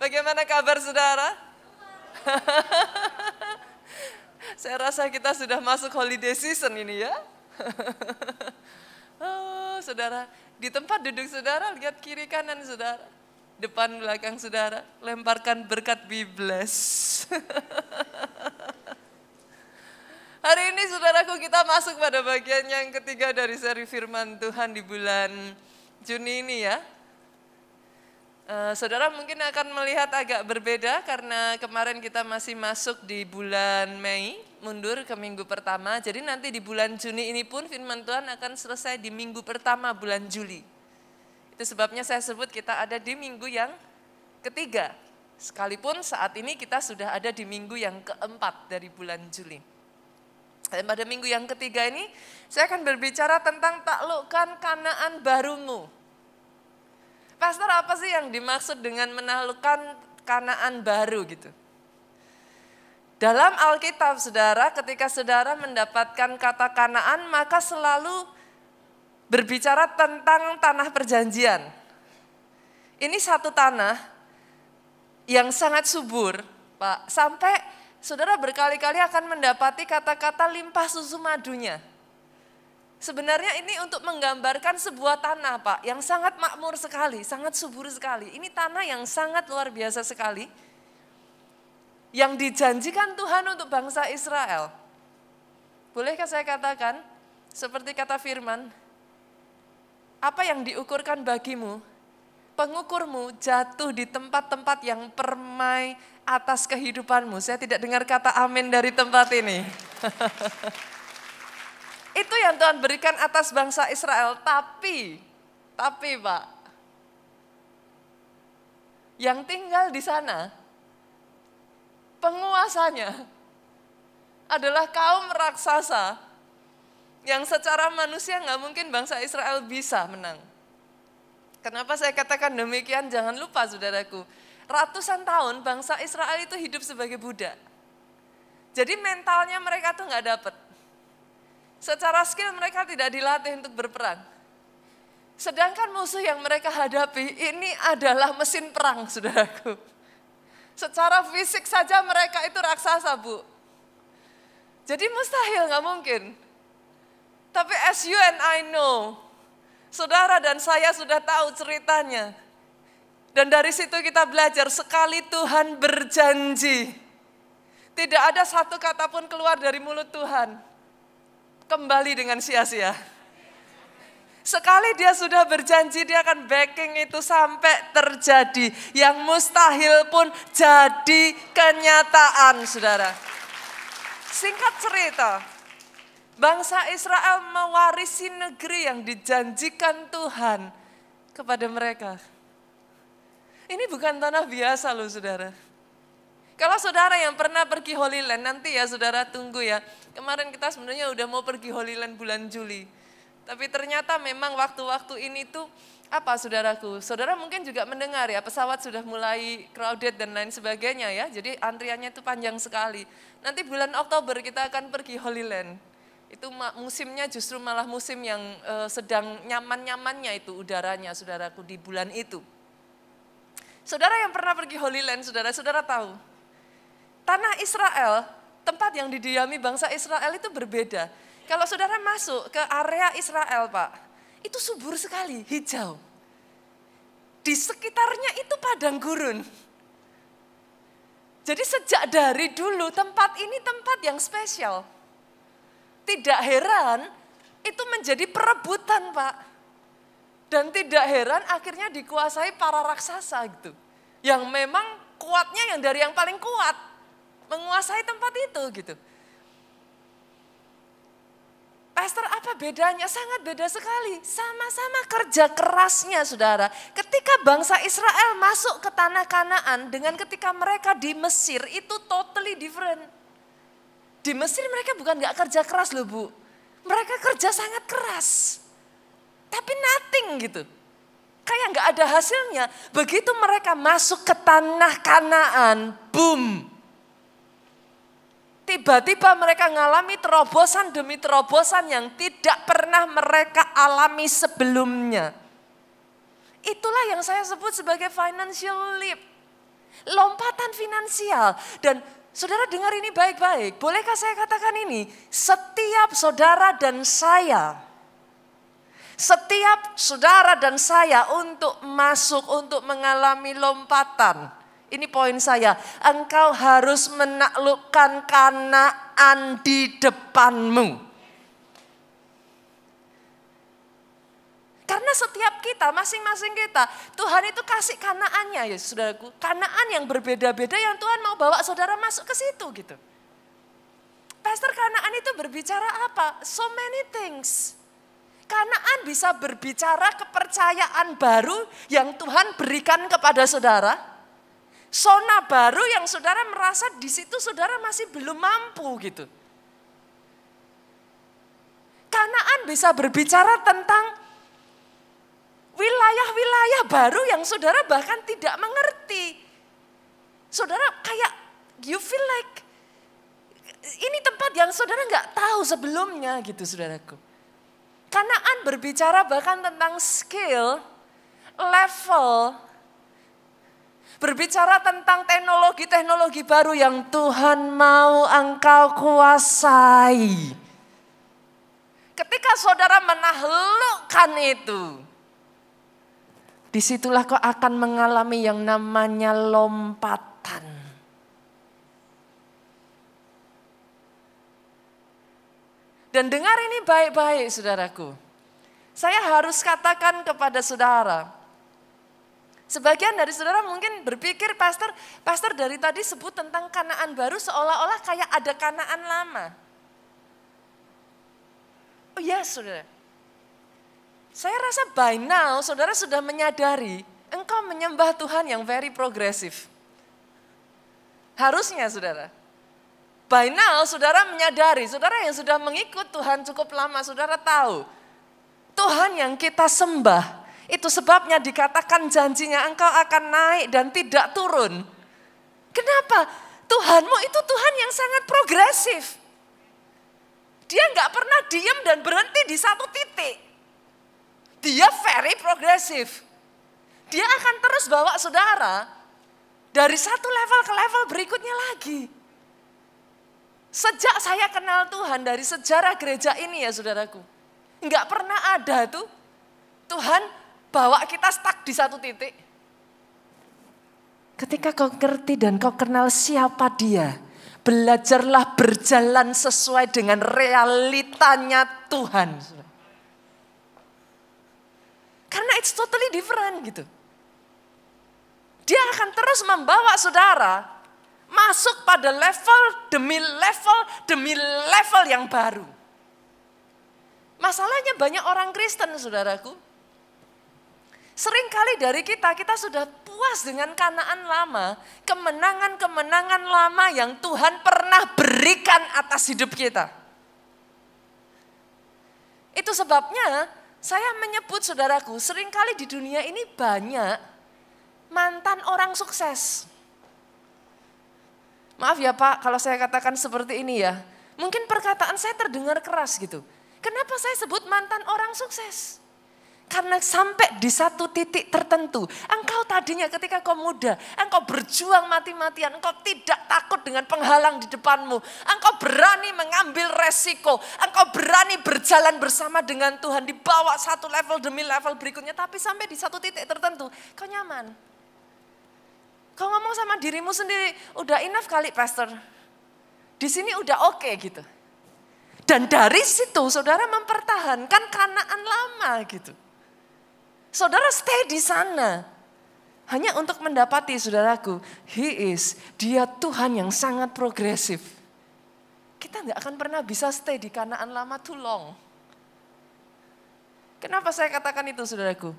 Bagaimana kabar saudara? Saya rasa kita sudah masuk holiday season ini ya. Oh, saudara, di tempat duduk saudara, lihat kiri kanan saudara. Depan belakang saudara, lemparkan berkat be blessed. Hari ini saudaraku kita masuk pada bagian yang ketiga dari seri firman Tuhan di bulan Juni ini ya. Saudara mungkin akan melihat agak berbeda karena kemarin kita masih masuk di bulan Mei, mundur ke minggu pertama. Jadi nanti di bulan Juni ini pun firman Tuhan akan selesai di minggu pertama bulan Juli. Itu sebabnya saya sebut kita ada di minggu yang ketiga. Sekalipun saat ini kita sudah ada di minggu yang keempat dari bulan Juli. Dan pada minggu yang ketiga ini saya akan berbicara tentang taklukkan Kanaan barumu. Pastor, apa sih yang dimaksud dengan menaklukkan Kanaan baru gitu? Dalam Alkitab saudara, ketika saudara mendapatkan kata Kanaan, maka selalu berbicara tentang tanah perjanjian. Ini satu tanah yang sangat subur, Pak. Sampai saudara berkali-kali akan mendapati kata-kata limpah susu madunya. Sebenarnya ini untuk menggambarkan sebuah tanah, Pak, yang sangat makmur sekali, sangat subur sekali. Ini tanah yang sangat luar biasa sekali, yang dijanjikan Tuhan untuk bangsa Israel. Bolehkah saya katakan, seperti kata firman, apa yang diukurkan bagimu, pengukurmu jatuh di tempat-tempat yang permai atas kehidupanmu. Saya tidak dengar kata amin dari tempat ini. Itu yang Tuhan berikan atas bangsa Israel, tapi Pak, yang tinggal di sana, penguasanya adalah kaum raksasa yang secara manusia nggak mungkin bangsa Israel bisa menang. Kenapa saya katakan demikian? Jangan lupa saudaraku, ratusan tahun bangsa Israel itu hidup sebagai budak. Jadi mentalnya mereka tuh nggak dapet. Secara skill mereka tidak dilatih untuk berperang. Sedangkan musuh yang mereka hadapi ini adalah mesin perang, saudaraku. Secara fisik saja mereka itu raksasa, Bu. Jadi mustahil, nggak mungkin. Tapi as you and I know, saudara dan saya sudah tahu ceritanya. Dan dari situ kita belajar, sekali Tuhan berjanji, tidak ada satu kata pun keluar dari mulut Tuhan kembali dengan sia-sia. Sekali dia sudah berjanji, dia akan backing itu sampai terjadi. Yang mustahil pun jadi kenyataan, saudara. Singkat cerita, bangsa Israel mewarisi negeri yang dijanjikan Tuhan kepada mereka. Ini bukan tanah biasa loh, saudara. Kalau saudara yang pernah pergi Holy Land, nanti ya saudara tunggu ya. Kemarin kita sebenarnya udah mau pergi Holy Land bulan Juli. Tapi ternyata memang waktu-waktu ini tuh apa saudaraku? Saudara mungkin juga mendengar ya, pesawat sudah mulai crowded dan lain sebagainya ya. Jadi antriannya itu panjang sekali. Nanti bulan Oktober kita akan pergi Holy Land. Itu musimnya justru malah musim yang sedang nyaman-nyamannya itu udaranya saudaraku di bulan itu. Saudara yang pernah pergi Holy Land, saudara tahu. Tanah Israel, tempat yang didiami bangsa Israel itu berbeda. Kalau saudara masuk ke area Israel, Pak, itu subur sekali, hijau. Di sekitarnya itu padang gurun. Jadi sejak dari dulu tempat ini tempat yang spesial. Tidak heran itu menjadi perebutan, Pak. Dan tidak heran akhirnya dikuasai para raksasa gitu. Yang memang kuatnya yang dari yang paling kuat. Menguasai tempat itu gitu. Pastor, apa bedanya? Sangat beda sekali. Sama-sama kerja kerasnya, saudara. Ketika bangsa Israel masuk ke tanah Kanaan dengan ketika mereka di Mesir itu totally different. Di Mesir mereka bukan gak kerja keras loh, Bu. Mereka kerja sangat keras. Tapi nothing gitu. Kayak gak ada hasilnya. Begitu mereka masuk ke tanah Kanaan, boom. Tiba-tiba mereka mengalami terobosan demi terobosan yang tidak pernah mereka alami sebelumnya. Itulah yang saya sebut sebagai financial leap. finansial. Dan saudara dengar ini baik-baik, bolehkah saya katakan ini? Setiap saudara dan saya untuk masuk, untuk mengalami lompatan. Ini poin saya, engkau harus menaklukkan Kanaan di depanmu. Karena setiap kita, masing-masing kita, Tuhan itu kasih Kanaannya ya saudaraku. Kanaan yang berbeda-beda yang Tuhan mau bawa saudara masuk ke situ gitu. Pastor, Kanaan itu berbicara apa? So many things. Kanaan bisa berbicara kepercayaan baru yang Tuhan berikan kepada saudara. Zona baru yang saudara merasa di situ saudara masih belum mampu gitu. Kanaan bisa berbicara tentang wilayah-wilayah baru yang saudara bahkan tidak mengerti. Saudara kayak you feel like ini tempat yang saudara nggak tahu sebelumnya gitu saudaraku. Kanaan berbicara bahkan tentang skill, level, berbicara tentang teknologi-teknologi baru yang Tuhan mau engkau kuasai. Ketika saudara menaklukkan itu, disitulah kau akan mengalami yang namanya lompatan. Dan dengar ini baik-baik saudaraku. Saya harus katakan kepada saudara. Sebagian dari saudara mungkin berpikir, pastor dari tadi sebut tentang Kanaan baru seolah-olah kayak ada Kanaan lama. Oh iya saudara. Saya rasa by now saudara sudah menyadari engkau menyembah Tuhan yang very progresif. Harusnya saudara. By now saudara menyadari, saudara yang sudah mengikut Tuhan cukup lama, saudara tahu. Tuhan yang kita sembah, itu sebabnya dikatakan janjinya engkau akan naik dan tidak turun. Kenapa? Tuhanmu itu Tuhan yang sangat progresif. Dia nggak pernah diam dan berhenti di satu titik. Dia very progresif. Dia akan terus bawa saudara dari satu level ke level berikutnya lagi. Sejak saya kenal Tuhan dari sejarah gereja ini ya saudaraku. Enggak pernah ada tuh Tuhan bawa kita stuck di satu titik. Ketika kau ngerti dan kau kenal siapa dia, belajarlah berjalan sesuai dengan realitanya Tuhan. Karena it's totally different gitu. Dia akan terus membawa saudara masuk pada level demi level yang baru. Masalahnya banyak orang Kristen saudaraku. Seringkali dari kita sudah puas dengan Kanaan lama. Kemenangan-kemenangan lama yang Tuhan pernah berikan atas hidup kita. Itu sebabnya saya menyebut saudaraku, seringkali di dunia ini banyak mantan orang sukses. Maaf ya Pak, kalau saya katakan seperti ini ya. Mungkin perkataan saya terdengar keras gitu. Kenapa saya sebut mantan orang sukses? Karena sampai di satu titik tertentu, engkau tadinya ketika kau muda, engkau berjuang mati-matian, engkau tidak takut dengan penghalang di depanmu. Engkau berani mengambil resiko, engkau berani berjalan bersama dengan Tuhan di bawah satu level demi level berikutnya. Tapi sampai di satu titik tertentu, kau nyaman. Kau ngomong sama dirimu sendiri, udah enough kali pastor. Di sini udah oke gitu. Dan dari situ saudara mempertahankan Kanaan lama gitu. Saudara stay di sana. Hanya untuk mendapati saudaraku, dia Tuhan yang sangat progresif. Kita gak akan pernah bisa stay di Kanaan lama too long. Kenapa saya katakan itu saudaraku?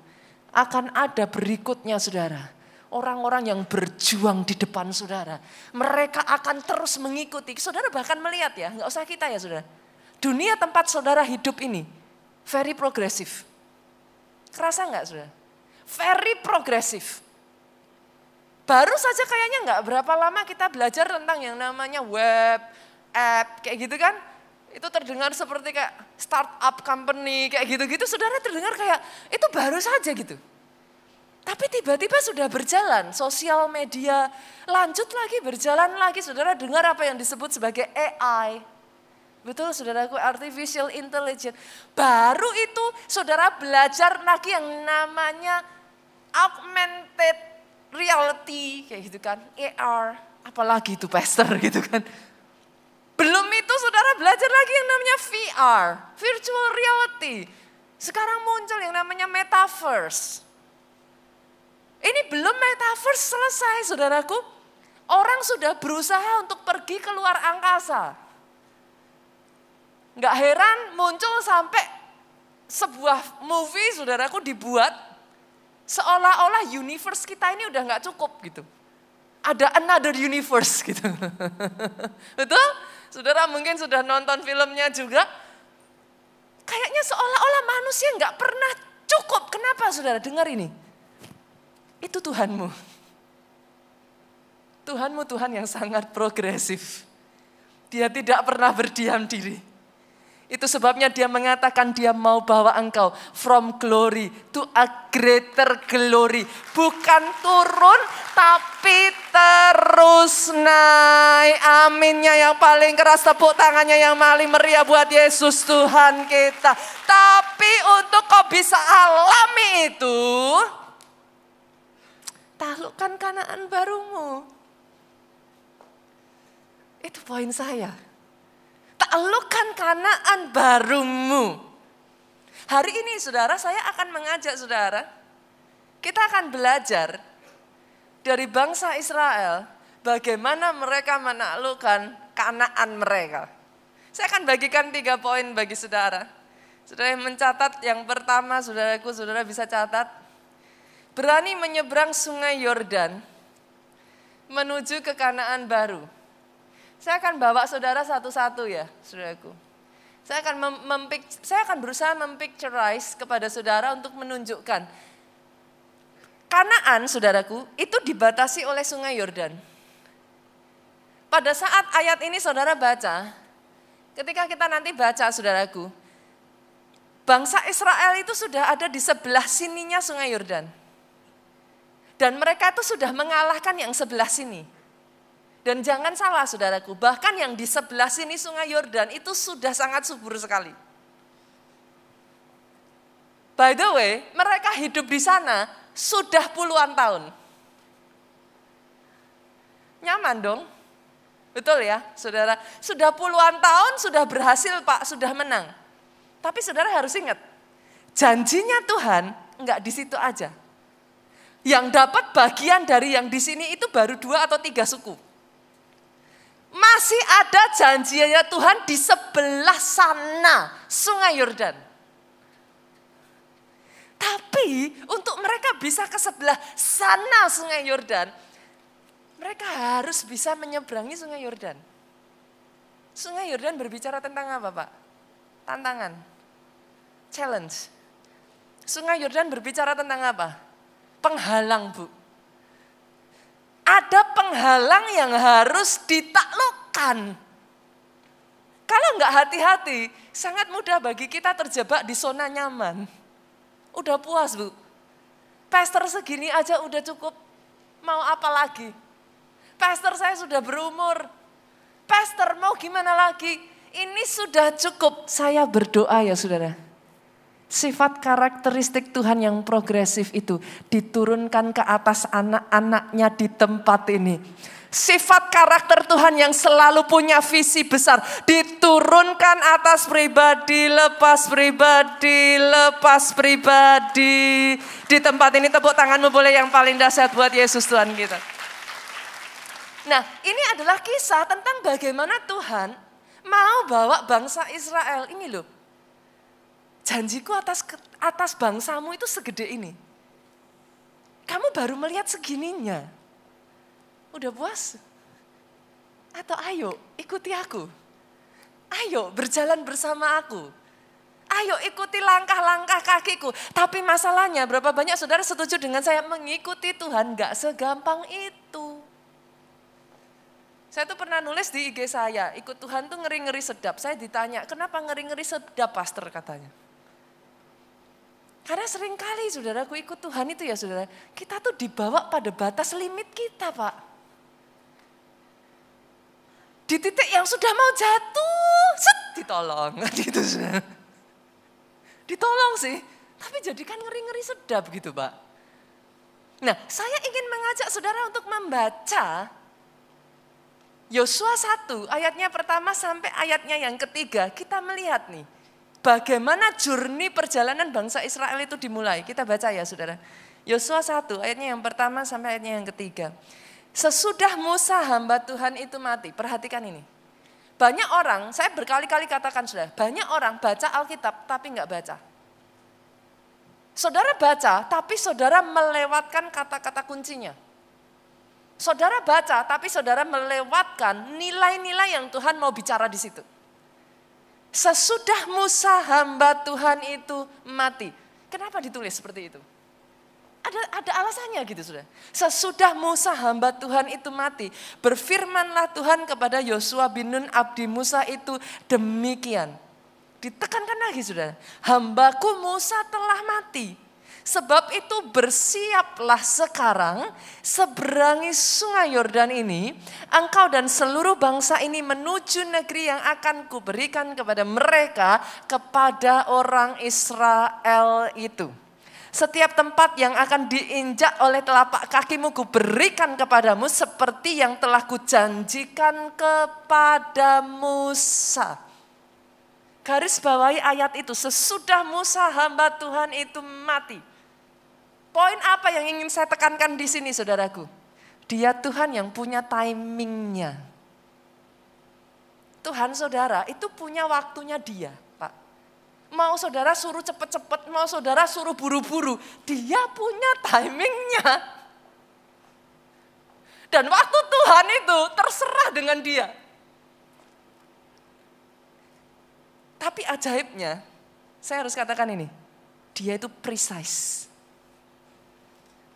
Akan ada berikutnya saudara. Orang-orang yang berjuang di depan saudara. Mereka akan terus mengikuti. Saudara bahkan melihat ya, gak usah kita ya saudara. Dunia tempat saudara hidup ini, very progresif. Kerasa gak saudara? Very progresif. Baru saja kayaknya gak berapa lama kita belajar tentang yang namanya web, app, kayak gitu kan. Itu terdengar seperti kayak startup company, kayak gitu-gitu. Saudara terdengar kayak itu baru saja gitu. Tapi tiba-tiba sudah berjalan, sosial media lanjut lagi, berjalan lagi. Saudara dengar apa yang disebut sebagai AI. Betul saudaraku, artificial intelligence. Baru itu saudara belajar lagi yang namanya augmented reality, kayak gitu kan, AR. Apalagi itu pastor gitu kan. Belum itu saudara belajar lagi yang namanya VR, virtual reality. Sekarang muncul yang namanya metaverse. Ini belum metaverse selesai saudaraku. Orang sudah berusaha untuk pergi keluar angkasa. Nggak heran muncul sampai sebuah movie saudaraku dibuat. Seolah-olah universe kita ini udah nggak cukup gitu. Ada another universe gitu. Betul? Saudara mungkin sudah nonton filmnya juga. Kayaknya seolah-olah manusia nggak pernah cukup. Kenapa saudara? Dengar ini. Itu Tuhanmu. Tuhanmu Tuhan yang sangat progresif. Dia tidak pernah berdiam diri. Itu sebabnya dia mengatakan dia mau bawa engkau from glory to a greater glory. Bukan turun tapi terus naik. Aminnya yang paling keras, tepuk tangannya yang paling meriah buat Yesus Tuhan kita. Tapi untuk kau bisa alami itu, taklukkan Kanaan barumu. Itu poin saya. Taklukkan Kanaan barumu. Hari ini saudara, saya akan mengajak saudara. Kita akan belajar dari bangsa Israel. Bagaimana mereka menaklukkan Kanaan mereka. Saya akan bagikan 3 poin bagi saudara. Saudara yang mencatat yang pertama, saudaraku, saudara bisa catat. Berani menyeberang sungai Yordan menuju ke Kanaan baru. Saya akan bawa saudara satu-satu ya, saudaraku. Saya akan berusaha mempicturize kepada saudara untuk menunjukkan. Kanaan, saudaraku, itu dibatasi oleh sungai Yordan. Pada saat ayat ini saudara baca, ketika kita nanti baca, saudaraku, bangsa Israel itu sudah ada di sebelah sininya sungai Yordan. Dan mereka itu sudah mengalahkan yang sebelah sini. Dan jangan salah saudaraku, bahkan yang di sebelah sini sungai Yordan itu sudah sangat subur sekali. By the way, mereka hidup di sana sudah puluhan tahun. Nyaman dong? Betul ya saudara? Sudah puluhan tahun, sudah berhasil Pak, sudah menang. Tapi saudara harus ingat, janjinya Tuhan enggak di situ aja. Yang dapat bagian dari yang di sini itu baru 2 atau 3 suku. Masih ada janjinya Tuhan di sebelah sana, sungai Yordan. Tapi untuk mereka bisa ke sebelah sana sungai Yordan, mereka harus bisa menyeberangi sungai Yordan. Sungai Yordan berbicara tentang apa Pak? Tantangan, challenge. Sungai Yordan berbicara tentang apa? Penghalang Bu. Ada penghalang yang harus ditaklukkan. Kalau enggak hati-hati, sangat mudah bagi kita terjebak di zona nyaman. Udah puas Bu. Pastor segini aja udah cukup. Mau apa lagi? Pastor saya sudah berumur. Pastor mau gimana lagi? Ini sudah cukup. Saya berdoa ya saudara. Sifat karakteristik Tuhan yang progresif itu diturunkan ke atas anak-anaknya di tempat ini. Sifat karakter Tuhan yang selalu punya visi besar diturunkan atas pribadi, lepas pribadi, lepas pribadi. Di tempat ini tepuk tanganmu boleh yang paling dahsyat buat Yesus Tuhan kita. Nah, ini adalah kisah tentang bagaimana Tuhan mau bawa bangsa Israel ini loh. Janjiku atas bangsamu itu segede ini. Kamu baru melihat segininya. Udah puas? Atau ayo ikuti aku. Ayo berjalan bersama aku. Ayo ikuti langkah-langkah kakiku. Tapi masalahnya berapa banyak saudara setuju dengan saya mengikuti Tuhan gak segampang itu. Saya tuh pernah nulis di IG saya, ikut Tuhan tuh ngeri-ngeri sedap. Saya ditanya, kenapa ngeri-ngeri sedap pastor katanya. Karena seringkali saudaraku ikut Tuhan itu ya saudara, kita tuh dibawa pada batas limit kita Pak. Di titik yang sudah mau jatuh, set, ditolong. Gitu saudara. Ditolong sih, tapi jadikan ngeri-ngeri sedap gitu Pak. Nah, saya ingin mengajak saudara untuk membaca Yosua 1 ayatnya pertama sampai ayatnya yang ketiga. Kita melihat nih, bagaimana journey perjalanan bangsa Israel itu dimulai. Kita baca ya saudara. Yosua 1 ayatnya yang pertama sampai ayatnya yang ketiga. Sesudah Musa hamba Tuhan itu mati. Perhatikan ini. Banyak orang, saya berkali-kali katakan saudara, banyak orang baca Alkitab tapi enggak baca. Saudara baca tapi saudara melewatkan kata-kata kuncinya. Saudara baca tapi saudara melewatkan nilai-nilai yang Tuhan mau bicara di situ. Sesudah Musa hamba Tuhan itu mati. Kenapa ditulis seperti itu? Ada alasannya gitu saudara. Sesudah Musa hamba Tuhan itu mati, berfirmanlah Tuhan kepada Yosua bin Nun abdi Musa itu demikian. Ditekankan lagi saudara, hambaku Musa telah mati. Sebab itu bersiaplah sekarang seberangi sungai Yordan ini, engkau dan seluruh bangsa ini menuju negeri yang akan kuberikan kepada mereka, kepada orang Israel itu. Setiap tempat yang akan diinjak oleh telapak kakimu kuberikan kepadamu seperti yang telah kujanjikan kepada Musa. Garis bawahi ayat itu, sesudah Musa hamba Tuhan itu mati. Poin apa yang ingin saya tekankan di sini saudaraku? Dia Tuhan yang punya timingnya. Tuhan saudara itu punya waktunya dia Pak. Mau saudara suruh cepet-cepet, mau saudara suruh buru-buru, dia punya timingnya. Dan waktu Tuhan itu terserah dengan dia. Tapi ajaibnya, saya harus katakan ini, dia itu precise.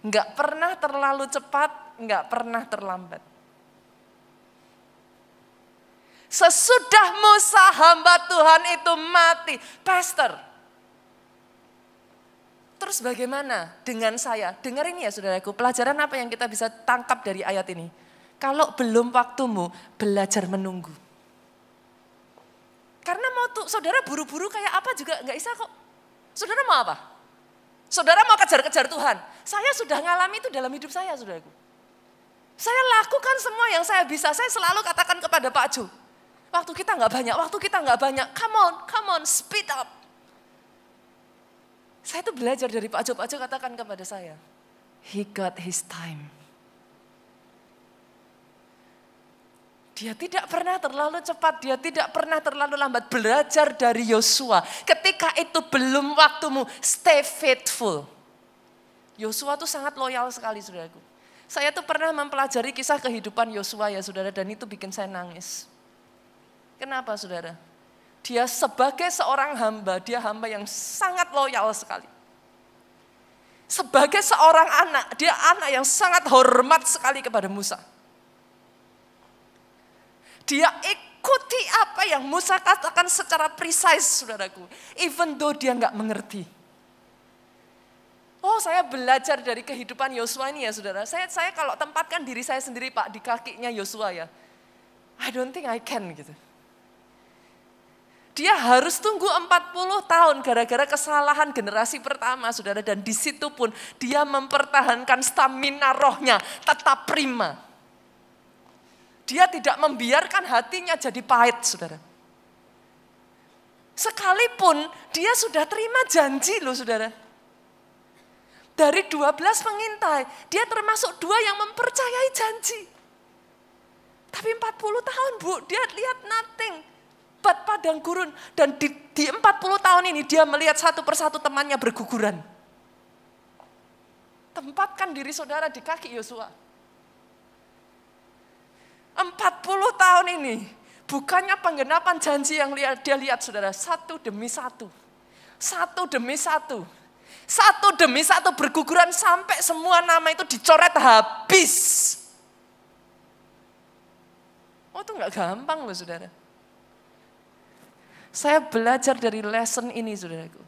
Enggak pernah terlalu cepat, enggak pernah terlambat. Sesudah Musa hamba Tuhan itu mati, pastor. Terus bagaimana dengan saya? Dengerin ya saudaraku, pelajaran apa yang kita bisa tangkap dari ayat ini? Kalau belum waktumu, belajar menunggu. Karena mau tuh saudara buru-buru kayak apa juga nggak bisa kok. Saudara mau apa? Saudara mau kejar-kejar Tuhan. Saya sudah ngalami itu dalam hidup saya saudaraku. Saya lakukan semua yang saya bisa. Saya selalu katakan kepada Pak Jo. Waktu kita nggak banyak, waktu kita nggak banyak. Come on, speed up. Saya tuh belajar dari Pak Jo. Pak Jo katakan kepada saya, he got his time. Dia tidak pernah terlalu cepat, dia tidak pernah terlalu lambat. Belajar dari Yosua. Ketika itu belum waktumu, stay faithful. Yosua tuh sangat loyal sekali saudaraku. Saya tuh pernah mempelajari kisah kehidupan Yosua ya saudara, dan itu bikin saya nangis. Kenapa saudara? Dia sebagai seorang hamba, dia hamba yang sangat loyal sekali. Sebagai seorang anak, dia anak yang sangat hormat sekali kepada Musa. Dia ikuti apa yang Musa katakan secara precise, saudaraku. Even though dia nggak mengerti. Oh, saya belajar dari kehidupan Yosua ini ya, saudara. Saya kalau tempatkan diri saya sendiri, Pak, di kakinya Yosua ya. I don't think I can gitu. Dia harus tunggu 40 tahun gara-gara kesalahan generasi pertama, saudara. Dan di situ pun dia mempertahankan stamina rohnya tetap prima. Dia tidak membiarkan hatinya jadi pahit, saudara. Sekalipun dia sudah terima janji loh, saudara. Dari 12 pengintai, dia termasuk 2 yang mempercayai janji. Tapi 40 tahun, Bu, dia lihat nothing but padang gurun. Dan di 40 tahun ini dia melihat satu persatu temannya berguguran. Tempatkan diri saudara di kaki Yosua. 40 tahun ini, bukannya penggenapan janji yang dia lihat saudara, satu demi satu. Satu demi satu. Satu demi satu berguguran sampai semua nama itu dicoret habis. Oh itu gak gampang loh saudara. Saya belajar dari lesson ini saudaraku.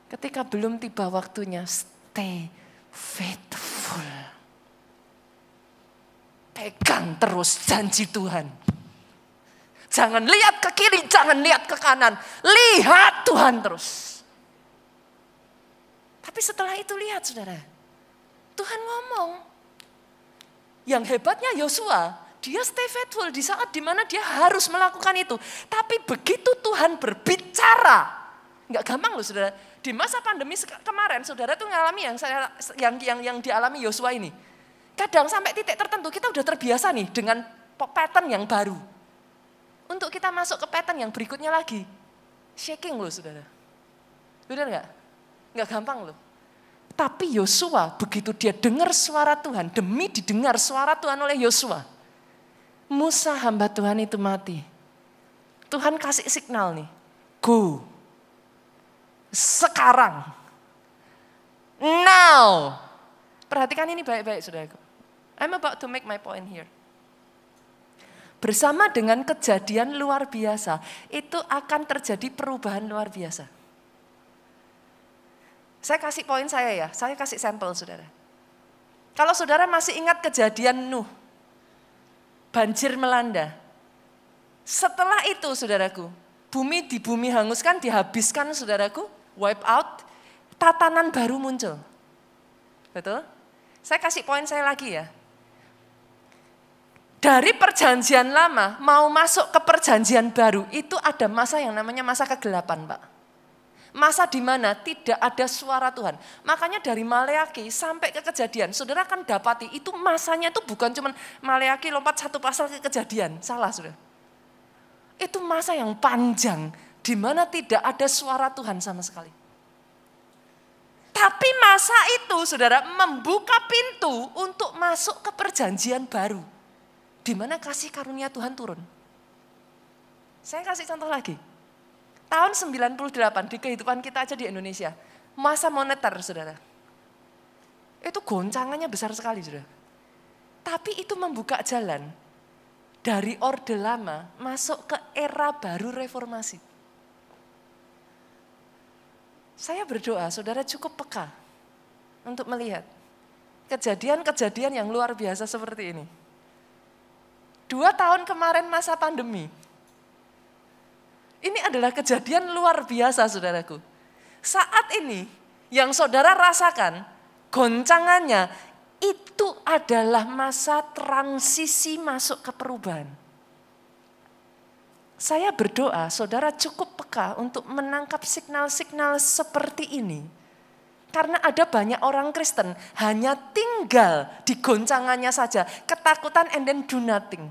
Ketika belum tiba waktunya, stay faithful. Pegang terus janji Tuhan. Jangan lihat ke kiri, jangan lihat ke kanan. Lihat Tuhan terus. Tapi setelah itu lihat saudara, Tuhan ngomong. Yang hebatnya Yosua, dia stay faithful di saat dimana dia harus melakukan itu. Tapi begitu Tuhan berbicara, nggak gampang loh saudara. Di masa pandemi kemarin, saudara tuh ngalami yang dialami Yosua ini. Kadang sampai titik tertentu kita udah terbiasa nih dengan pattern yang baru. Untuk kita masuk ke pattern yang berikutnya lagi, shaking loh saudara. Benar nggak? Nggak gampang loh. Tapi Yosua begitu dia dengar suara Tuhan, demi didengar suara Tuhan oleh Yosua, Musa hamba Tuhan itu mati. Tuhan kasih signal nih, go. Sekarang. Now. Perhatikan ini baik-baik saudaraku. I'm about to make my point here. Bersama dengan kejadian luar biasa, itu akan terjadi perubahan luar biasa. Saya kasih poin saya ya, saya kasih sampel saudara. Kalau saudara masih ingat kejadian Nuh, banjir melanda. Setelah itu saudaraku, di bumi hanguskan, dihabiskan saudaraku, wipe out, tatanan baru muncul. Betul? Saya kasih poin saya lagi ya. Dari perjanjian lama mau masuk ke perjanjian baru, itu ada masa yang namanya masa kegelapan Pak. Masa di mana tidak ada suara Tuhan. Makanya dari Maleaki sampai ke Kejadian, saudara akan dapati itu masanya itu bukan cuma Maleaki lompat satu pasal ke Kejadian. Salah saudara. Itu masa yang panjang, di mana tidak ada suara Tuhan sama sekali. Tapi masa itu saudara membuka pintu untuk masuk ke perjanjian baru. Di mana kasih karunia Tuhan turun. Saya kasih contoh lagi. Tahun 98 di kehidupan kita aja di Indonesia. Masa moneter saudara. Itu goncangannya besar sekali saudara. Tapi itu membuka jalan. Dari orde lama masuk ke era baru reformasi. Saya berdoa saudara cukup peka. Untuk melihat. Kejadian-kejadian yang luar biasa seperti ini. 2 tahun kemarin masa pandemi. Ini adalah kejadian luar biasa saudaraku. Saat ini yang saudara rasakan goncangannya itu adalah masa transisi masuk ke perubahan. Saya berdoa saudara cukup peka untuk menangkap signal-signal seperti ini. Karena ada banyak orang Kristen hanya tinggal di goncangannya saja. Ketakutan and then do nothing.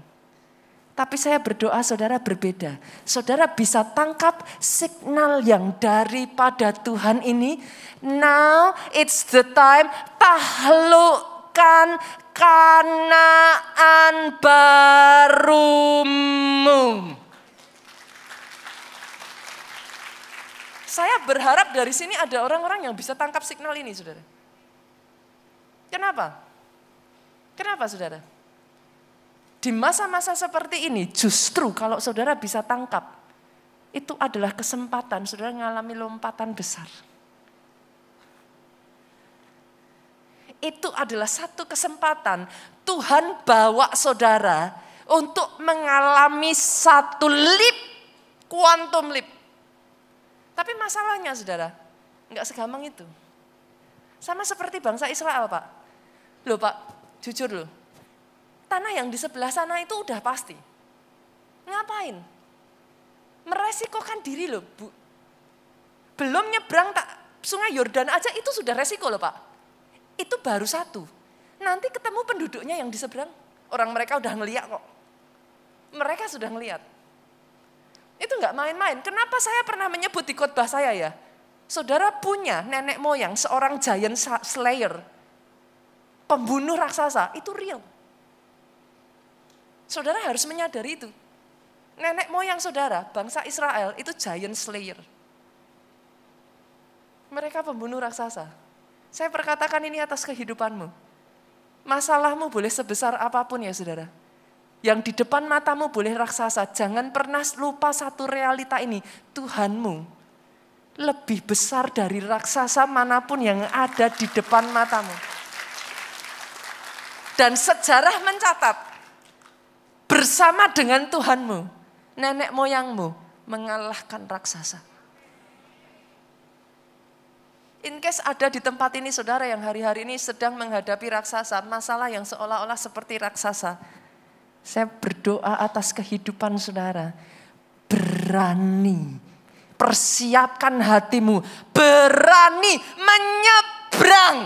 Tapi saya berdoa saudara berbeda. Saudara bisa tangkap signal yang daripada Tuhan ini. Now it's the time taklukkan Kanaan barumu. Saya berharap dari sini ada orang-orang yang bisa tangkap signal ini, saudara. Kenapa? Kenapa, saudara? Di masa-masa seperti ini, justru kalau saudara bisa tangkap, itu adalah kesempatan saudara mengalami lompatan besar. Itu adalah satu kesempatan Tuhan bawa saudara untuk mengalami satu leap, quantum leap. Tapi masalahnya saudara, enggak segampang itu. Sama seperti bangsa Israel Pak. Loh Pak, jujur loh. Tanah yang di sebelah sana itu udah pasti. Ngapain? Meresikokan diri loh Bu. Belum nyebrang sungai Yordan aja itu sudah resiko loh Pak. Itu baru satu. Nanti ketemu penduduknya yang di seberang. Orang mereka udah ngeliat kok. Mereka sudah ngeliat. Itu enggak main-main. Kenapa saya pernah menyebut di khotbah saya ya? Saudara punya nenek moyang seorang giant slayer. Pembunuh raksasa. Itu real. Saudara harus menyadari itu. Nenek moyang saudara, bangsa Israel itu giant slayer. Mereka pembunuh raksasa. Saya perkatakan ini atas kehidupanmu. Masalahmu boleh sebesar apapun ya saudara. Yang di depan matamu boleh raksasa. Jangan pernah lupa satu realita ini. Tuhanmu lebih besar dari raksasa manapun yang ada di depan matamu. Dan sejarah mencatat, bersama dengan Tuhanmu, nenek moyangmu mengalahkan raksasa. In case ada di tempat ini saudara yang hari-hari ini sedang menghadapi raksasa, masalah yang seolah-olah seperti raksasa. Saya berdoa atas kehidupan saudara, berani, persiapkan hatimu, berani menyeberang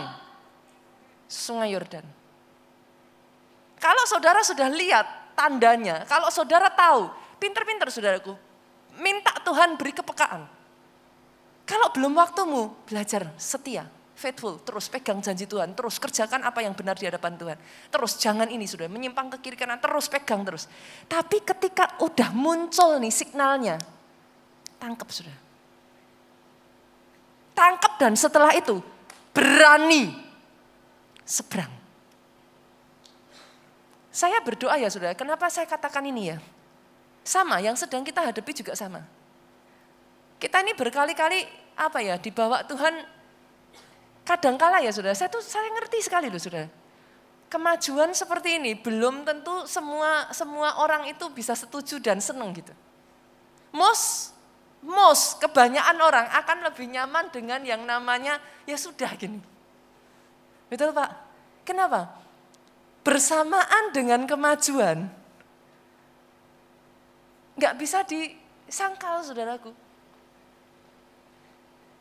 Sungai Yordan. Kalau saudara sudah lihat tandanya, kalau saudara tahu, pintar-pintar saudaraku, minta Tuhan beri kepekaan. Kalau belum waktumu, belajar setia, faithful, terus pegang janji Tuhan, terus kerjakan apa yang benar di hadapan Tuhan. Terus jangan ini sudah menyimpang ke kiri kanan, terus pegang terus. Tapi ketika udah muncul nih signalnya, tangkap sudah. Tangkap dan setelah itu berani seberang. Saya berdoa ya saudara, kenapa saya katakan ini ya? Sama, yang sedang kita hadapi juga sama. Kita ini berkali-kali dibawa Tuhan, kadangkala ya saudara, saya ngerti sekali loh saudara. Kemajuan seperti ini belum tentu semua orang itu bisa setuju dan senang gitu. Kebanyakan orang akan lebih nyaman dengan yang namanya ya sudah gini. Betul Pak? Kenapa? Bersamaan dengan kemajuan, nggak bisa disangkal saudaraku.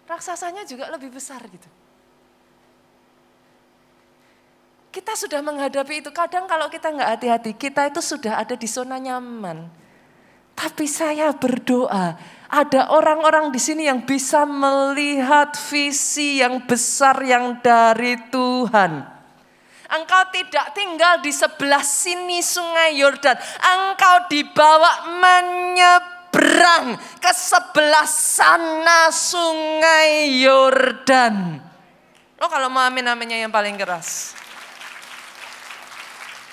Raksasanya juga lebih besar gitu. Kita sudah menghadapi itu, kadang kalau kita nggak hati-hati, kita itu sudah ada di zona nyaman. Tapi saya berdoa, ada orang-orang di sini yang bisa melihat visi yang besar yang dari Tuhan. Engkau tidak tinggal di sebelah sini Sungai Yordan, engkau dibawa menyeberang ke sebelah sana Sungai Yordan. Kalau mau amin-aminnya yang paling keras.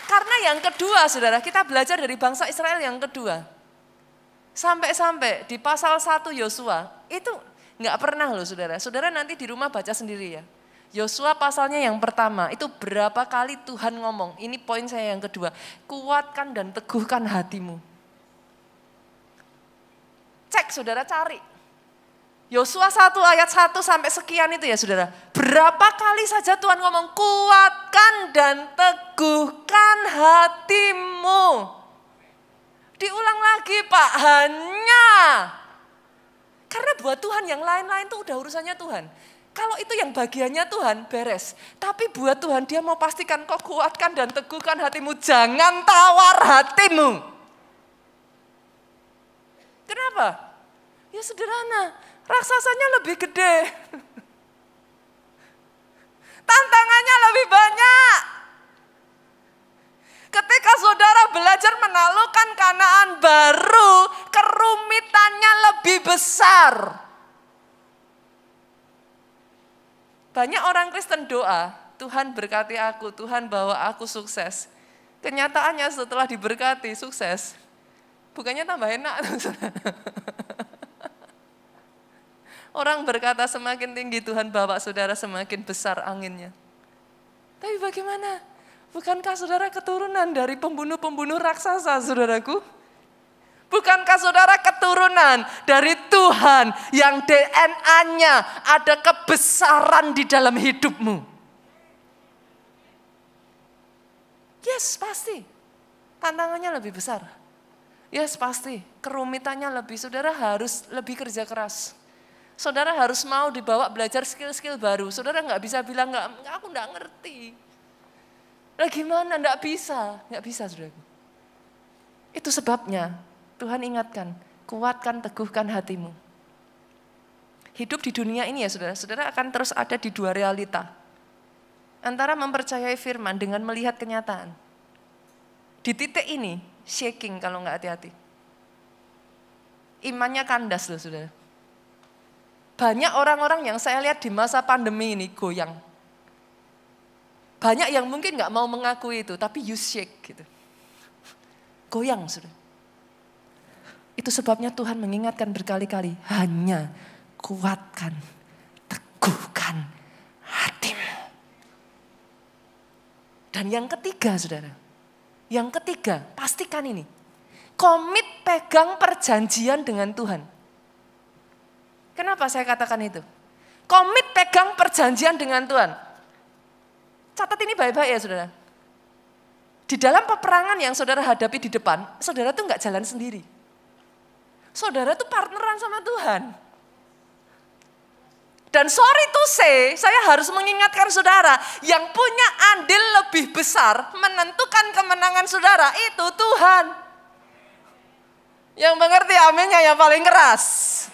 Karena yang kedua saudara, kita belajar dari bangsa Israel yang kedua. Sampai-sampai di pasal 1 Yosua, itu nggak pernah loh saudara. Saudara nanti di rumah baca sendiri ya. Yosua pasalnya yang pertama, itu berapa kali Tuhan ngomong, ini poin saya yang kedua, kuatkan dan teguhkan hatimu. Cek saudara, cari. Yosua 1 ayat 1 sampai sekian itu ya saudara. Berapa kali saja Tuhan ngomong, kuatkan dan teguhkan hatimu. Diulang lagi Pak, hanya. Karena buat Tuhan yang lain-lain itu udah urusannya Tuhan. Kalau itu yang bagiannya Tuhan, beres. Tapi buat Tuhan dia mau pastikan kau kuatkan dan teguhkan hatimu. Jangan tawar hatimu. Kenapa? Ya sederhana, raksasanya lebih gede. Tantangannya lebih banyak. Ketika saudara belajar menaklukkan Kanaan baru, kerumitannya lebih besar. Banyak orang Kristen doa, Tuhan berkati aku, Tuhan bawa aku sukses. Kenyataannya setelah diberkati sukses, bukannya tambah enak. Orang berkata semakin tinggi Tuhan bawa saudara semakin besar anginnya. Tapi bagaimana? Bukankah saudara keturunan dari pembunuh-pembunuh raksasa saudaraku? Bukankah saudara keturunan dari Tuhan yang DNA-nya ada kebesaran di dalam hidupmu? Yes, pasti. Tantangannya lebih besar. Yes, pasti. Kerumitannya lebih. Saudara harus lebih kerja keras. Saudara harus mau dibawa belajar skill-skill baru. Saudara nggak bisa bilang, aku nggak ngerti. Lah gimana, nggak bisa saudara. Itu sebabnya Tuhan ingatkan, kuatkan, teguhkan hatimu. Hidup di dunia ini ya saudara, saudara akan terus ada di dua realita. Antara mempercayai firman dengan melihat kenyataan. Di titik ini, shaking kalau nggak hati-hati. Imannya kandas loh saudara. Banyak orang-orang yang saya lihat di masa pandemi ini goyang. Banyak yang mungkin nggak mau mengakui itu, tapi you shake gitu. Goyang saudara. Itu sebabnya Tuhan mengingatkan berkali-kali, hanya kuatkan, teguhkan hatimu. Dan yang ketiga, saudara. Yang ketiga, pastikan ini. Komit pegang perjanjian dengan Tuhan. Kenapa saya katakan itu? Komit pegang perjanjian dengan Tuhan. Catat ini baik-baik ya saudara. Di dalam peperangan yang saudara hadapi di depan, saudara tuh gak jalan sendiri. Saudara tuh partneran sama Tuhan. Dan sorry to say, saya harus mengingatkan saudara, yang punya andil lebih besar menentukan kemenangan saudara, itu Tuhan. Yang mengerti aminnya yang paling keras.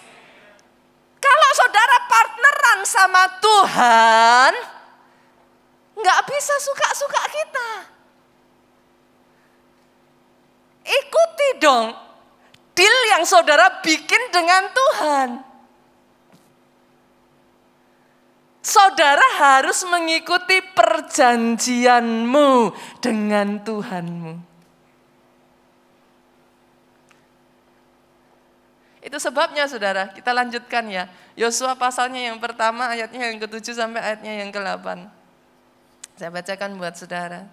Kalau saudara partneran sama Tuhan, nggak bisa suka-suka kita. Ikuti dong deal yang saudara bikin dengan Tuhan. Saudara harus mengikuti perjanjianmu dengan Tuhanmu. Itu sebabnya saudara, kita lanjutkan ya. Yosua pasalnya yang pertama ayatnya yang ke-7 sampai ayatnya yang ke-8. Saya bacakan buat saudara.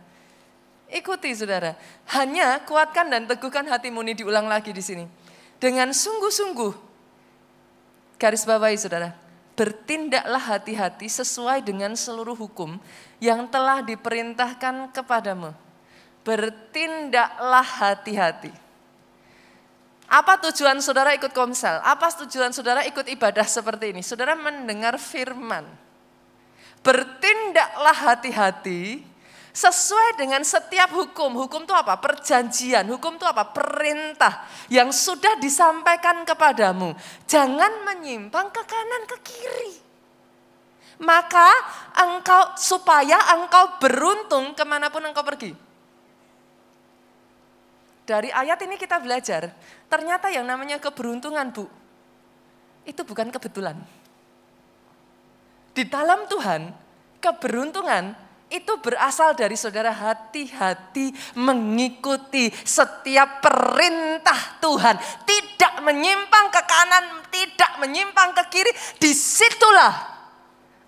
Ikuti saudara, hanya kuatkan dan teguhkan hatimu, ini diulang lagi di sini. Dengan sungguh-sungguh, garis bawahi saudara, bertindaklah hati-hati sesuai dengan seluruh hukum yang telah diperintahkan kepadamu. Bertindaklah hati-hati. Apa tujuan saudara ikut komsel? Apa tujuan saudara ikut ibadah seperti ini? Saudara mendengar firman. Bertindaklah hati-hati sesuai dengan setiap hukum. Hukum itu apa? Perjanjian. Hukum itu apa? Perintah yang sudah disampaikan kepadamu. Jangan menyimpang ke kanan ke kiri. Maka supaya engkau beruntung kemanapun engkau pergi. Dari ayat ini kita belajar, ternyata yang namanya keberuntungan, Bu, itu bukan kebetulan. Di dalam Tuhan, keberuntungan itu berasal dari saudara hati-hati mengikuti setiap perintah Tuhan. Tidak menyimpang ke kanan, tidak menyimpang ke kiri, disitulah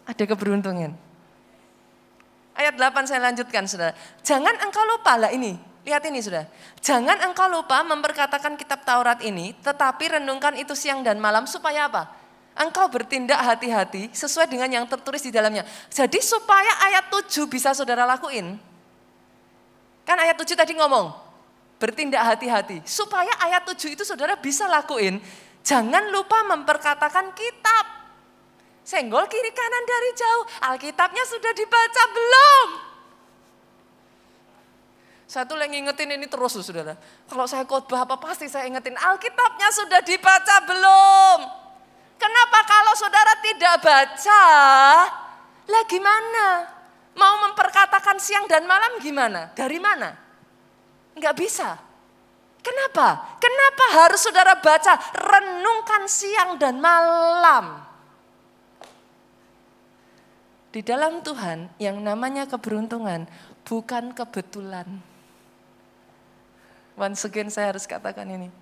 ada keberuntungan. Ayat 8 saya lanjutkan saudara. Jangan engkau lupa, lah ini. Lihat ini sudah, jangan engkau lupa memperkatakan kitab Taurat ini, tetapi renungkan itu siang dan malam supaya apa? Engkau bertindak hati-hati sesuai dengan yang tertulis di dalamnya. Jadi supaya ayat 7 bisa saudara lakuin. Kan ayat 7 tadi ngomong, bertindak hati-hati. Supaya ayat 7 itu saudara bisa lakuin, jangan lupa memperkatakan kitab. Senggol kiri kanan dari jauh, Alkitabnya sudah dibaca belum? Satu lagi ngingetin ini terus saudara. Kalau saya khotbah apa pasti saya ingetin, Alkitabnya sudah dibaca belum? Kenapa kalau saudara tidak baca? Lah gimana? Mau memperkatakan siang dan malam gimana? Dari mana? Enggak bisa. Kenapa? Kenapa harus saudara baca? Renungkan siang dan malam. Di dalam Tuhan yang namanya keberuntungan bukan kebetulan. Once again saya harus katakan ini.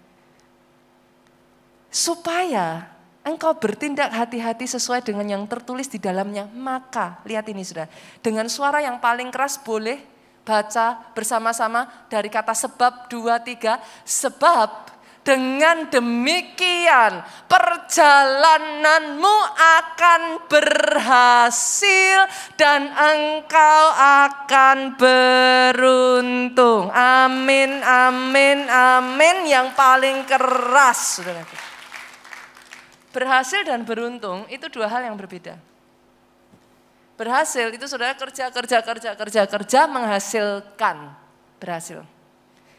Supaya engkau bertindak hati-hati sesuai dengan yang tertulis di dalamnya. Maka, lihat ini sudah. Dengan suara yang paling keras boleh baca bersama-sama dari kata sebab 2, 3. Sebab dengan demikian perjalananmu akan berhasil dan engkau akan beruntung. Amin, amin, amin. Yang paling keras. Berhasil dan beruntung itu dua hal yang berbeda. Berhasil itu saudara kerja menghasilkan. Berhasil.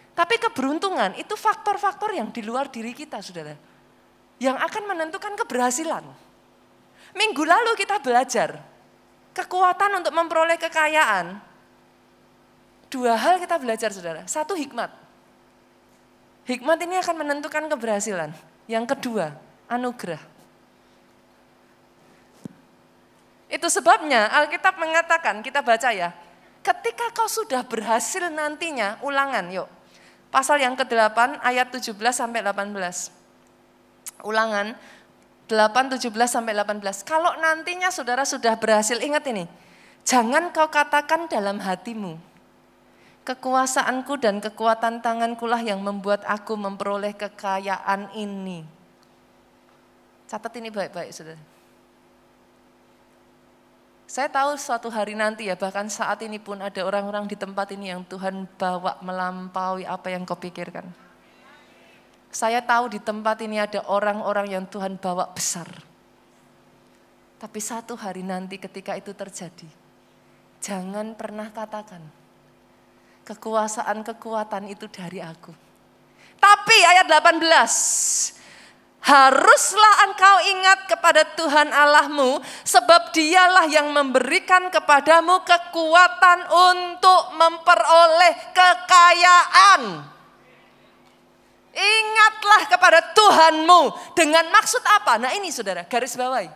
Tapi keberuntungan itu faktor-faktor yang di luar diri kita, saudara. Yang akan menentukan keberhasilan. Minggu lalu kita belajar. Kekuatan untuk memperoleh kekayaan. Dua hal kita belajar, saudara. Satu, hikmat. Hikmat ini akan menentukan keberhasilan. Yang kedua, anugerah. Itu sebabnya Alkitab mengatakan, kita baca ya. Ketika kau sudah berhasil nantinya, Ulangan yuk. Pasal yang ke-8 ayat 17 sampai 18. Ulangan 8:17-18. Kalau nantinya saudara sudah berhasil, ingat ini. Jangan kau katakan dalam hatimu, kekuasaanku dan kekuatan tangankulah yang membuat aku memperoleh kekayaan ini. Catat ini baik-baik, saudara. Saya tahu suatu hari nanti ya, bahkan saat ini pun ada orang-orang di tempat ini yang Tuhan bawa melampaui apa yang kau pikirkan. Saya tahu di tempat ini ada orang-orang yang Tuhan bawa besar. Tapi satu hari nanti ketika itu terjadi, jangan pernah katakan, kekuasaan-kekuatan itu dari aku. Tapi ayat 18, haruslah engkau ingat kepada Tuhan Allahmu, sebab dialah yang memberikan kepadamu kekuatan untuk memperoleh kekayaan. Ingatlah kepada Tuhanmu, dengan maksud apa? Nah ini saudara, garis bawahi.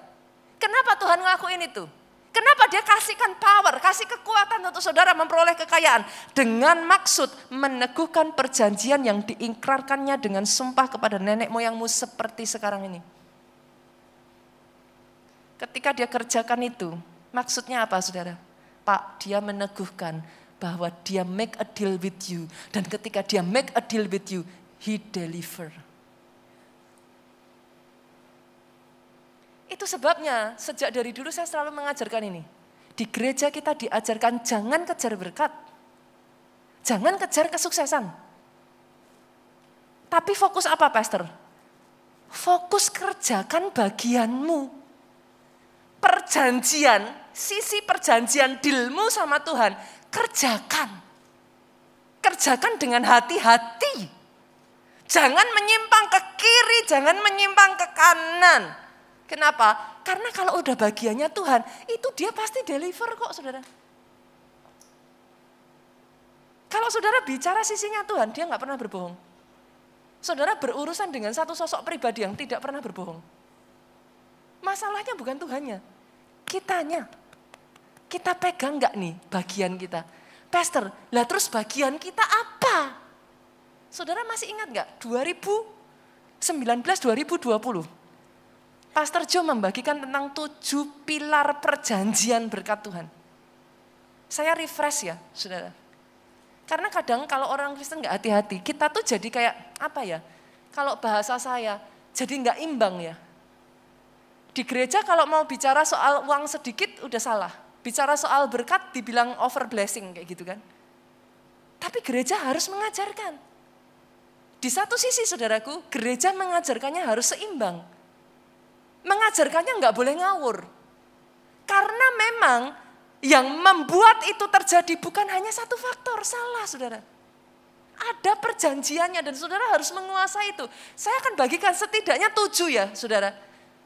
Kenapa Tuhan ngelakuin itu? Kenapa dia kasihkan power, kasih kekuatan untuk saudara memperoleh kekayaan? Dengan maksud meneguhkan perjanjian yang diikrarkannya dengan sumpah kepada nenek moyangmu seperti sekarang ini. Ketika dia kerjakan itu, maksudnya apa saudara? Pak, dia meneguhkan bahwa dia make a deal with you. Dan ketika dia make a deal with you, he deliver. Itu sebabnya sejak dari dulu saya selalu mengajarkan ini. Di gereja kita diajarkan jangan kejar berkat. Jangan kejar kesuksesan. Tapi fokus apa pastor? Fokus kerjakan bagianmu. Perjanjian, sisi perjanjian dealmu sama Tuhan, kerjakan. Kerjakan dengan hati-hati. Jangan menyimpang ke kiri, jangan menyimpang ke kanan. Kenapa? Karena kalau udah bagiannya Tuhan, itu dia pasti deliver kok saudara. Kalau saudara bicara sisinya Tuhan, dia gak pernah berbohong. Saudara berurusan dengan satu sosok pribadi yang tidak pernah berbohong. Masalahnya bukan Tuhannya, kitanya. Kita pegang gak nih bagian kita? Pastor, lah terus bagian kita apa? Saudara masih ingat gak? 2019-2020. Pastor Joe membagikan tentang 7 pilar perjanjian berkat Tuhan. Saya refresh ya, saudara. Karena kadang kalau orang Kristen nggak hati-hati, kita tuh jadi kayak apa ya? Kalau bahasa saya, jadi nggak imbang ya. Di gereja kalau mau bicara soal uang sedikit udah salah. Bicara soal berkat dibilang over blessing kayak gitu kan. Tapi gereja harus mengajarkan. Di satu sisi saudaraku, gereja mengajarkannya harus seimbang. Mengajarkannya nggak boleh ngawur. Karena memang yang membuat itu terjadi bukan hanya satu faktor, salah saudara. Ada perjanjiannya dan saudara harus menguasai itu. Saya akan bagikan setidaknya 7 ya saudara.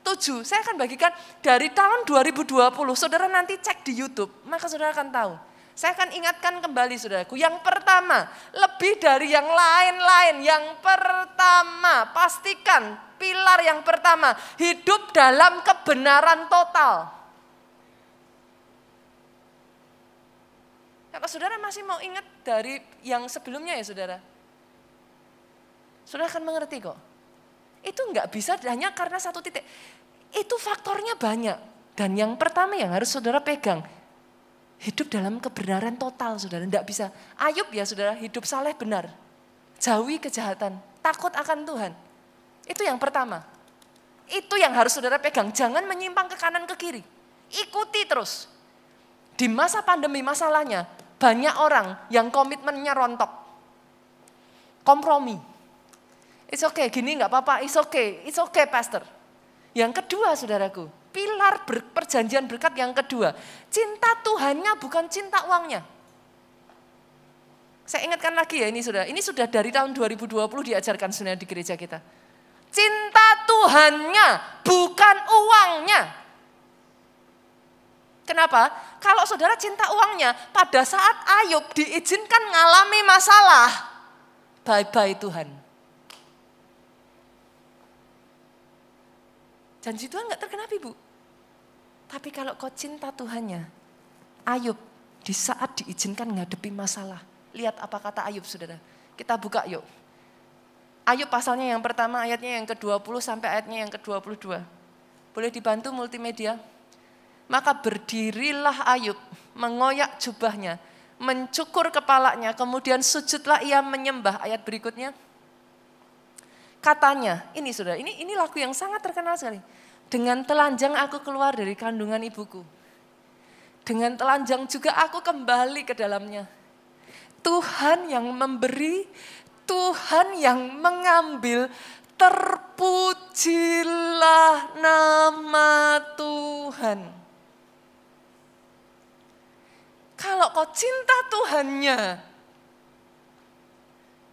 7, saya akan bagikan dari tahun 2020, saudara nanti cek di YouTube, maka saudara akan tahu. Saya akan ingatkan kembali saudaraku, yang pertama, lebih dari yang lain-lain. Yang pertama, pastikan pilar yang pertama, hidup dalam kebenaran total. Kalau saudara masih mau ingat dari yang sebelumnya ya saudara, saudara akan mengerti kok. Itu enggak bisa hanya karena satu titik, itu faktornya banyak. Dan yang pertama yang harus saudara pegang, hidup dalam kebenaran total saudara, enggak bisa. Ayub ya saudara, hidup saleh benar, jauhi kejahatan, takut akan Tuhan. Itu yang pertama. Itu yang harus saudara pegang. Jangan menyimpang ke kanan ke kiri. Ikuti terus. Di masa pandemi masalahnya, banyak orang yang komitmennya rontok. Kompromi. It's okay, gini gak apa-apa, it's okay pastor. Yang kedua saudaraku, pilar perjanjian berkat yang kedua. Cinta Tuhannya bukan cinta uangnya. Saya ingatkan lagi ya ini sudah dari tahun 2020 diajarkan sebenarnya di gereja kita. Cinta Tuhannya, bukan uangnya. Kenapa? Kalau saudara cinta uangnya, pada saat Ayub diizinkan mengalami masalah, bye-bye Tuhan. Janji Tuhan gak tergenapi Bu. Tapi kalau kau cinta Tuhannya, Ayub di saat diizinkan menghadapi masalah, lihat apa kata Ayub saudara. Kita buka yuk. Ayub pasalnya yang pertama ayatnya yang ke-20 sampai ayatnya yang ke-22. Boleh dibantu multimedia? Maka berdirilah Ayub, mengoyak jubahnya, mencukur kepalanya, kemudian sujudlah ia menyembah. Ayat berikutnya. Katanya, ini saudara, ini lagu yang sangat terkenal sekali. Dengan telanjang aku keluar dari kandungan ibuku. Dengan telanjang juga aku kembali ke dalamnya. Tuhan yang memberi, Tuhan yang mengambil, terpujilah nama Tuhan. Kalau kau cinta Tuhannya,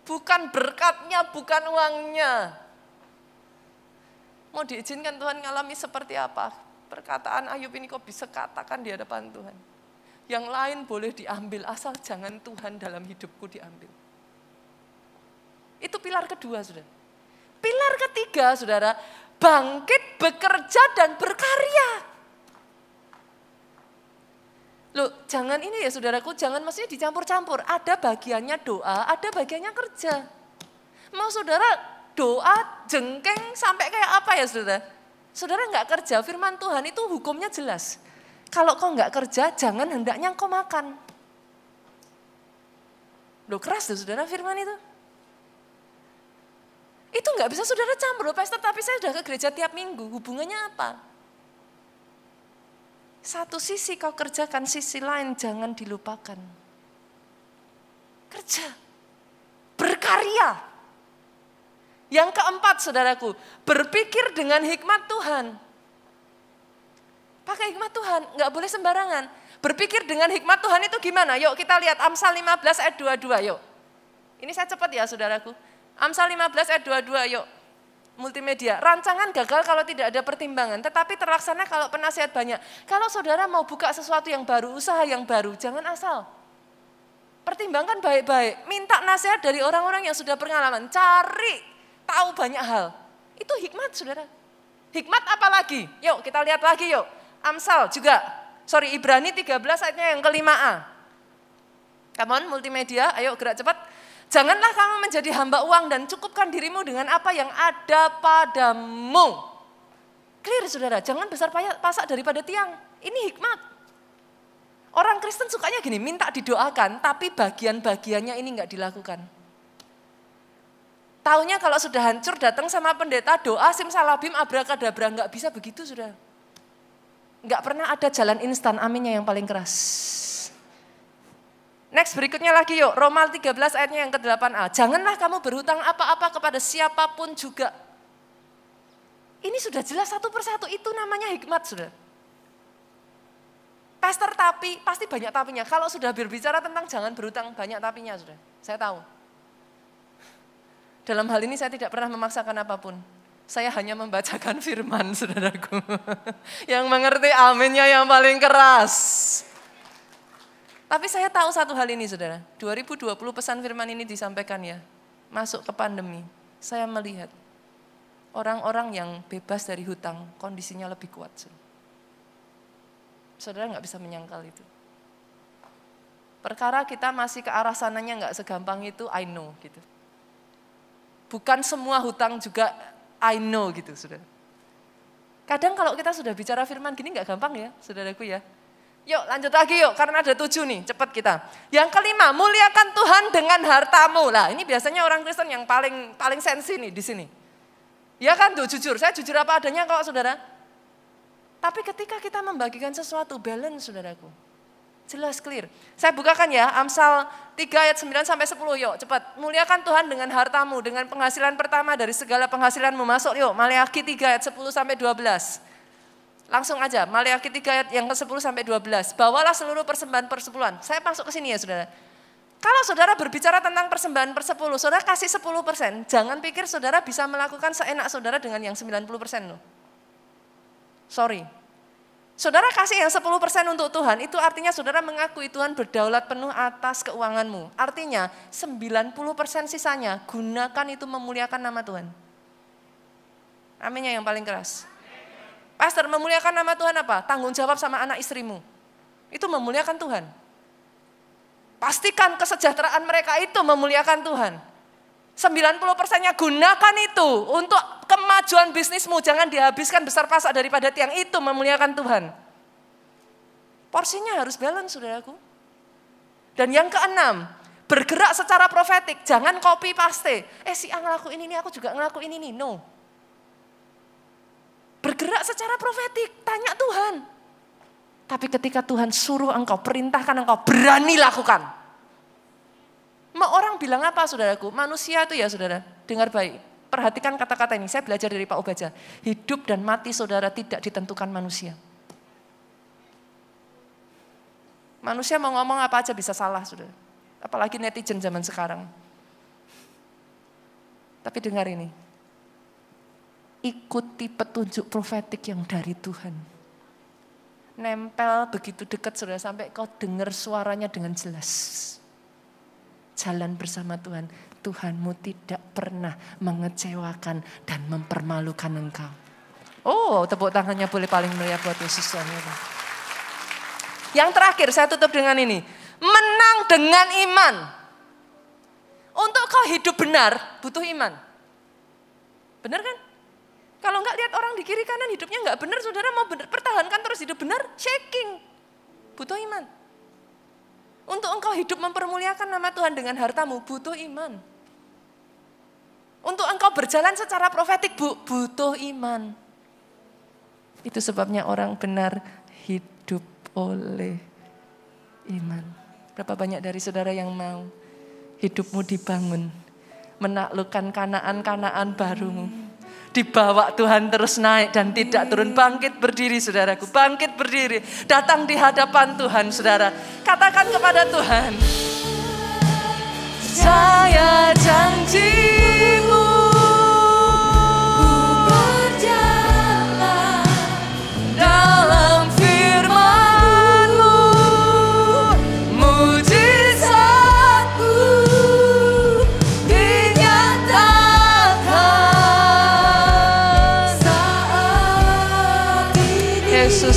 bukan berkatnya, bukan uangnya. Mau diizinkan Tuhan ngalami seperti apa? Perkataan Ayub ini kau bisa katakan di hadapan Tuhan. Yang lain boleh diambil, asal jangan Tuhan dalam hidupku diambil. Itu pilar kedua, saudara. Pilar ketiga, saudara, bangkit, bekerja, dan berkarya. Loh, jangan ini ya saudaraku, jangan maksudnya dicampur-campur. Ada bagiannya doa, ada bagiannya kerja. Mau saudara doa jengkeng sampai kayak apa ya saudara? Saudara enggak kerja, firman Tuhan itu hukumnya jelas. Kalau kau enggak kerja, jangan hendaknya kau makan. Loh keras tuh saudara firman itu. Itu enggak bisa saudara campur, pastor, tapi saya sudah ke gereja tiap minggu, hubungannya apa? Satu sisi kau kerjakan, sisi lain jangan dilupakan. Kerja, berkarya. Yang keempat saudaraku, berpikir dengan hikmat Tuhan. Pakai hikmat Tuhan, enggak boleh sembarangan. Berpikir dengan hikmat Tuhan itu gimana? Yuk kita lihat Amsal 15 ayat 22 yuk. Ini saya cepat ya saudaraku. Amsal 15 ayat 22 yuk. Multimedia, rancangan gagal kalau tidak ada pertimbangan, tetapi terlaksana kalau penasihat banyak. Kalau saudara mau buka sesuatu yang baru, usaha yang baru, jangan asal. Pertimbangkan baik-baik, minta nasihat dari orang-orang yang sudah pengalaman, cari tahu banyak hal. Itu hikmat saudara. Hikmat apa lagi? Yuk kita lihat lagi yuk. Amsal juga, Ibrani 13 ayatnya yang ke-5a. Come on multimedia, ayo gerak cepat. Janganlah kamu menjadi hamba uang dan cukupkan dirimu dengan apa yang ada padamu. Clear saudara, jangan besar pasak daripada tiang. Ini hikmat. Orang Kristen sukanya gini, minta didoakan tapi bagian-bagiannya ini enggak dilakukan. Taunya kalau sudah hancur datang sama pendeta doa simsalabim abrakadabra, enggak bisa begitu saudara. Enggak pernah ada jalan instan, aminnya yang paling keras. Next berikutnya lagi yuk, Roma 13 ayatnya yang ke-8a. Janganlah kamu berhutang apa-apa kepada siapapun juga. Ini sudah jelas satu persatu, itu namanya hikmat saudara. Pastor tapi, pasti banyak tapinya. Kalau sudah berbicara tentang jangan berhutang, banyak tapinya saudara. Saya tahu. Dalam hal ini saya tidak pernah memaksakan apapun. Saya hanya membacakan firman saudaraku. Yang mengerti aminnya yang paling keras. Tapi saya tahu satu hal ini saudara, 2020 pesan firman ini disampaikan ya, masuk ke pandemi, saya melihat orang-orang yang bebas dari hutang, kondisinya lebih kuat. Saudara nggak bisa menyangkal itu. Perkara kita masih ke arah sananya nggak segampang itu, I know gitu. Bukan semua hutang juga I know gitu saudara. Kadang kalau kita sudah bicara firman gini nggak gampang ya saudaraku ya. Yuk lanjut lagi yuk, karena ada 7 nih, cepat kita. Yang kelima, muliakan Tuhan dengan hartamu. Lah ini biasanya orang Kristen yang paling sensi nih di sini. Ya kan tuh jujur, saya jujur apa adanya kok saudara. Tapi ketika kita membagikan sesuatu, balance saudaraku. Jelas clear. Saya bukakan ya, Amsal 3 ayat 9 sampai 10 yuk, cepat. Muliakan Tuhan dengan hartamu, dengan penghasilan pertama dari segala penghasilanmu. Masuk yuk, Maleakhi 3 ayat 10 sampai 12. Langsung aja, Maleakhi 3 ayat yang ke-10 sampai 12. Bawalah seluruh persembahan persepuluhan. Saya masuk ke sini ya saudara. Kalau saudara berbicara tentang persembahan persepuluh, saudara kasih 10%. Jangan pikir saudara bisa melakukan seenak saudara dengan yang 90% loh. Sorry. Saudara kasih yang 10% untuk Tuhan, itu artinya saudara mengakui Tuhan berdaulat penuh atas keuanganmu. Artinya 90% sisanya gunakan itu memuliakan nama Tuhan. Aminnya yang paling keras. Pastor, memuliakan nama Tuhan apa? Tanggung jawab sama anak istrimu. Itu memuliakan Tuhan. Pastikan kesejahteraan mereka itu memuliakan Tuhan. 90%-nya gunakan itu untuk kemajuan bisnismu jangan dihabiskan besar pasak daripada tiang itu memuliakan Tuhan. Porsinya harus balance, saudaraku. Dan yang keenam, bergerak secara profetik, jangan copy paste. Si A ngelakuin ini, aku juga ngelakuin ini. No. Bergerak secara profetik, tanya Tuhan. Tapi ketika Tuhan suruh engkau, perintahkan engkau, berani lakukan. Orang bilang apa, saudaraku? Manusia itu ya, saudara, dengar baik. Perhatikan kata-kata ini, saya belajar dari Pak Ubaja. Hidup dan mati saudara tidak ditentukan manusia. Manusia mau ngomong apa aja bisa salah, saudara. Apalagi netizen zaman sekarang. Tapi dengar ini. Ikuti petunjuk profetik yang dari Tuhan. Nempel begitu dekat, saudara, sampai kau dengar suaranya dengan jelas. Jalan bersama Tuhan. Tuhanmu tidak pernah mengecewakan dan mempermalukan engkau. Oh, tepuk tangannya boleh paling meriah buat Yesus Tuhan. Yang terakhir saya tutup dengan ini. Menang dengan iman. Untuk kau hidup benar butuh iman. Benar kan? Kalau enggak lihat orang di kiri kanan hidupnya enggak benar, saudara mau benar, pertahankan terus hidup benar, shaking. Butuh iman. Untuk engkau hidup mempermuliakan nama Tuhan dengan hartamu, butuh iman. Untuk engkau berjalan secara profetik, butuh iman. Itu sebabnya orang benar hidup oleh iman. Berapa banyak dari saudara yang mau hidupmu dibangun, menaklukkan Kanaan-Kanaan barumu. Dibawa Tuhan terus naik dan tidak turun. Bangkit berdiri, saudaraku, bangkit berdiri. Datang di hadapan Tuhan, saudara. Katakan kepada Tuhan, saya janji-Mu.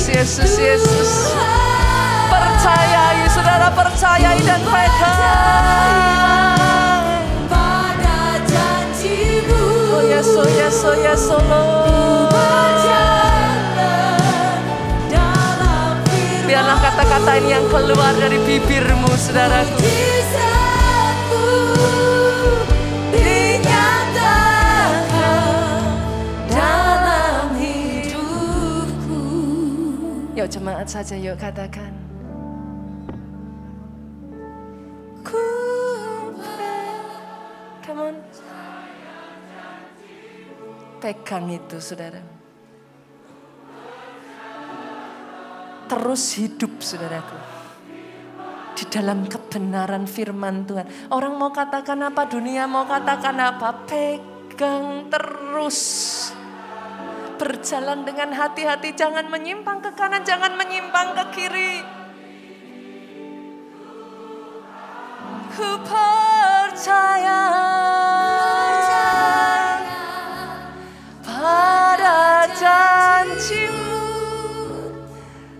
Yesus, Yesus, percayai, saudara, percayai dan pegang pada janji-Mu. Oh yes, oh yes, oh yes, oh Lord. Biarlah kata-kata ini yang keluar dari bibirmu, saudaraku. Yuk jemaat saja, yuk katakan. Come on. Pegang itu, saudara. Terus hidup, saudaraku. Di dalam kebenaran firman Tuhan. Orang mau katakan apa, dunia mau katakan apa, pegang terus. Berjalan dengan hati-hati, jangan menyimpang ke kanan, jangan menyimpang ke kiri. Ku percaya pada janji-Mu.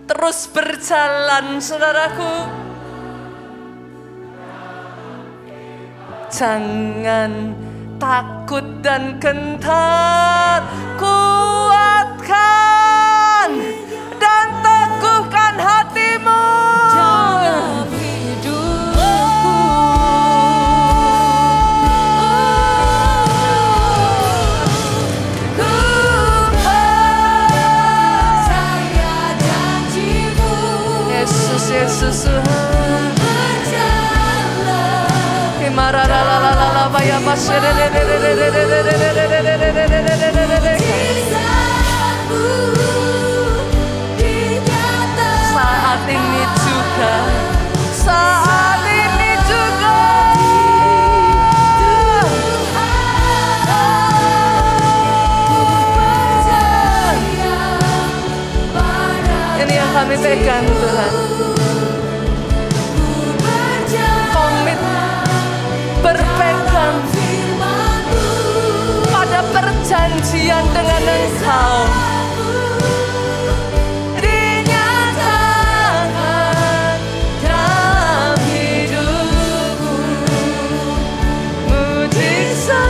Terus berjalan, saudaraku. Jangan takut dan gentar, kuatkan dan teguhkan hatimu dalam hidupku. Ku percaya janji-Mu. Yesus, Yesus Tuhan. Saat ini juga, saat ini juga. Ini yang kami pegang, Tuhan. Komit berpegang pada perjanjian dengan Engkau. Dinyatakan dalam hidupku, mujizat-Mu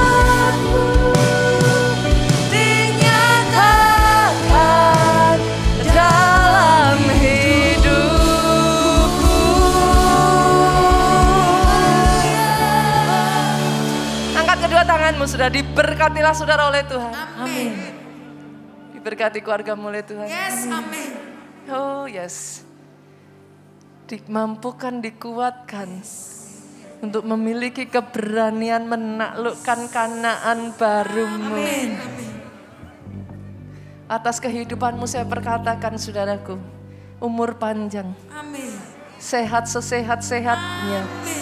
kedua tanganmu sudah diberkatilah saudara oleh Tuhan. Amin. Diberkati keluargamu oleh Tuhan. Yes, amin. Oh yes. Dimampukan, dikuatkan untuk memiliki keberanian menaklukkan Kanaan barumu. Amin. Atas kehidupanmu saya perkatakan saudaraku, umur panjang. Amin. Sehat sesehat-sehatnya. Amin.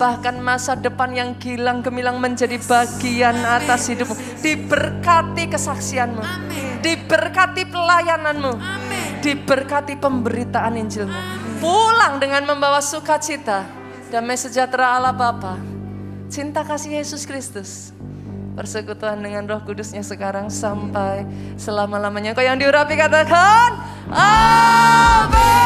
Bahkan masa depan yang gilang gemilang menjadi bagian atas hidupmu. Diberkati kesaksianmu. Amin. Diberkati pelayananmu. Amin. Diberkati pemberitaan Injilmu. Pulang dengan membawa sukacita, damai sejahtera Allah Bapa, cinta kasih Yesus Kristus, persekutuan dengan Roh Kudusnya sekarang sampai selama-lamanya. Kau yang diurapi katakan, amin.